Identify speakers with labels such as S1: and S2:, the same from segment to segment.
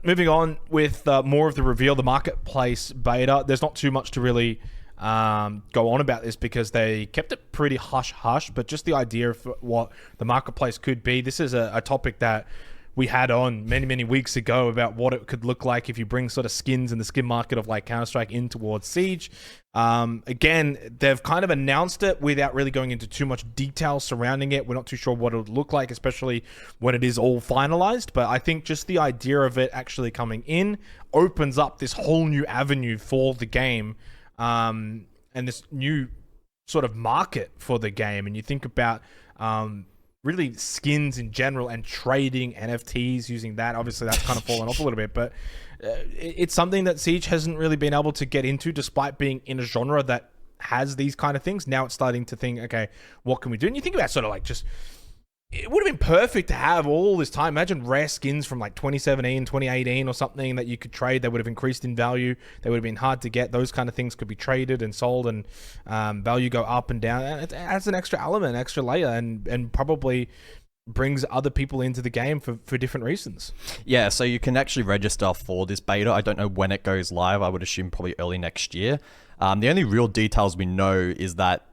S1: moving on with more of the reveal, the marketplace beta. There's not too much to really go on about this because they kept it pretty hush-hush, but just the idea of what the marketplace could be. This is a topic that we had on many weeks ago about what it could look like if you bring sort of skins in the skin market of like Counter-Strike in towards Siege. Again, they've kind of announced it without really going into too much detail surrounding it. We're not too sure what it would look like, especially when it is all finalized. But I think just the idea of it actually coming in opens up this whole new avenue for the game, and this new sort of market for the game. And you think about really skins in general and trading NFTs using that. Obviously, that's kind of fallen off a little bit, but it's something that Siege hasn't really been able to get into despite being in a genre that has these kind of things. Now it's starting to think, okay, what can we do? And you think about sort of like just, it would have been perfect to have all this time. Imagine rare skins from like 2017, 2018 or something that you could trade that would have increased in value. They would have been hard to get. Those kind of things could be traded and sold, and value go up and down. And it adds an extra element, extra layer, and probably brings other people into the game for different reasons.
S2: Yeah, so you can actually register for this beta. I don't know when it goes live. I would assume probably early next year. The only real details we know is that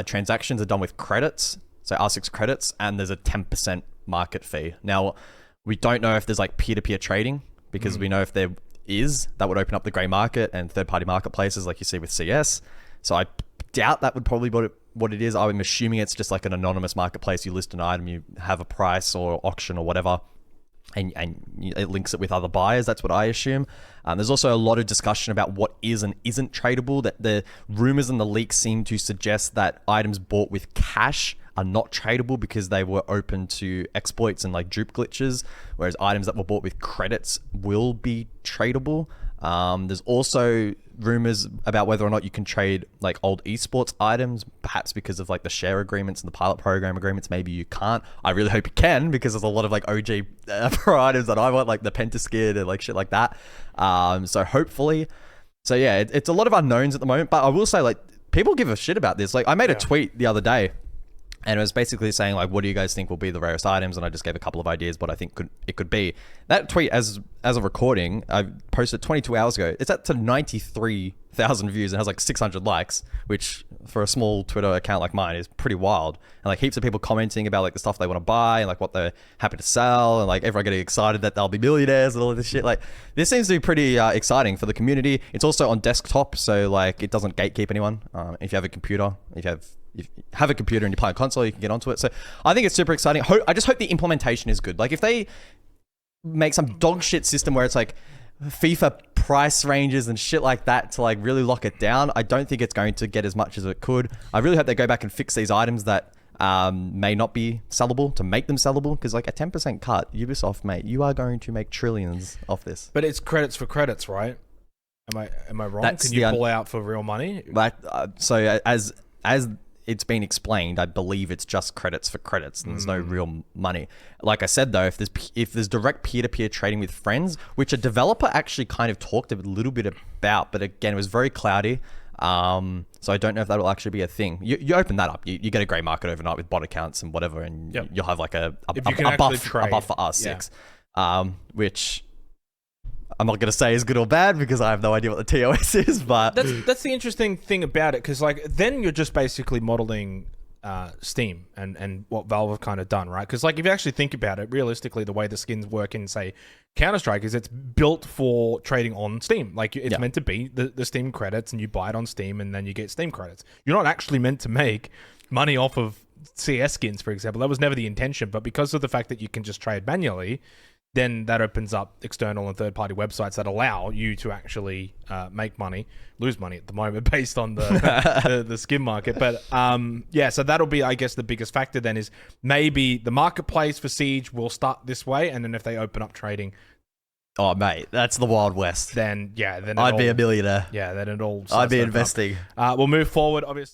S2: transactions are done with credits. So R6 credits, and there's a 10% market fee. Now, we don't know if there's like peer-to-peer trading, because we know if there is, that would open up the grey market and third-party marketplaces like you see with CS. So I doubt that would probably be what it is. I'm assuming it's just like an anonymous marketplace. You list an item, you have a price or auction or whatever, and it links it with other buyers. That's what I assume. There's also a lot of discussion about what is and isn't tradable. That the rumors and the leaks seem to suggest that items bought with cash are not tradable because they were open to exploits and like dupe glitches, whereas items that were bought with credits will be tradable. There's also rumors about whether or not you can trade like old esports items, perhaps because of like the share agreements and the pilot program agreements. Maybe you can't. I really hope you can, because there's a lot of like OG pro items that I want, like the pentaskin and like shit like that. So hopefully. So yeah, it's a lot of unknowns at the moment, but I will say like people give a shit about this. Like I made a tweet the other day, and it was basically saying like, what do you guys think will be the rarest items? And I just gave a couple of ideas what I think it could be. That tweet, as of recording, I posted 22 hours ago. It's at to 93,000 views and has like 600 likes, which for a small Twitter account like mine is pretty wild. And like heaps of people commenting about like the stuff they want to buy and like what they're happy to sell, and like everyone getting excited that they'll be millionaires and all of this shit. Like this seems to be pretty exciting for the community. It's also on desktop, so like it doesn't gatekeep anyone. If you have a computer, if you have a computer and you play a console, you can get onto it. So I think it's super exciting. I just hope the implementation is good. Like if they make some dog shit system where it's like FIFA price ranges and shit like that to like really lock it down, I don't think it's going to get as much as it could. I really hope they go back and fix these items that may not be sellable to make them sellable, because like a 10% cut, Ubisoft, mate, you are going to make trillions off this.
S1: But it's credits for credits, right? Am I wrong?
S2: That's
S1: Can you pull out for real money?
S2: Like so as it's been explained, I believe it's just credits for credits, and there's no real money. Like I said though, if there's direct peer-to-peer trading with friends, which a developer actually kind of talked a little bit about, but again, it was very cloudy. So I don't know if that'll actually be a thing. You open that up, you get a grey market overnight with bot accounts and whatever, and you'll have like a buff for R6, which I'm not going to say is good or bad because I have no idea what the TOS is, but
S1: that's the interesting thing about it, because like then you're just basically modeling Steam and what Valve have kind of done, right? Because like if you actually think about it, realistically, the way the skins work in say Counter-Strike is it's built for trading on Steam. Like it's meant to be the Steam credits, and you buy it on Steam and then you get Steam credits. You're not actually meant to make money off of CS skins, for example. That was never the intention, but because of the fact that you can just trade manually, then that opens up external and third-party websites that allow you to actually make money, lose money at the moment based on the skin market. But yeah, so that'll be, I guess, the biggest factor then is maybe the marketplace for Siege will start this way, and then if they open up trading,
S2: oh mate, that's the Wild West.
S1: Then yeah, then
S2: I'd be a millionaire.
S1: Yeah, then it all.
S2: I'd be investing.
S1: We'll move forward, obviously.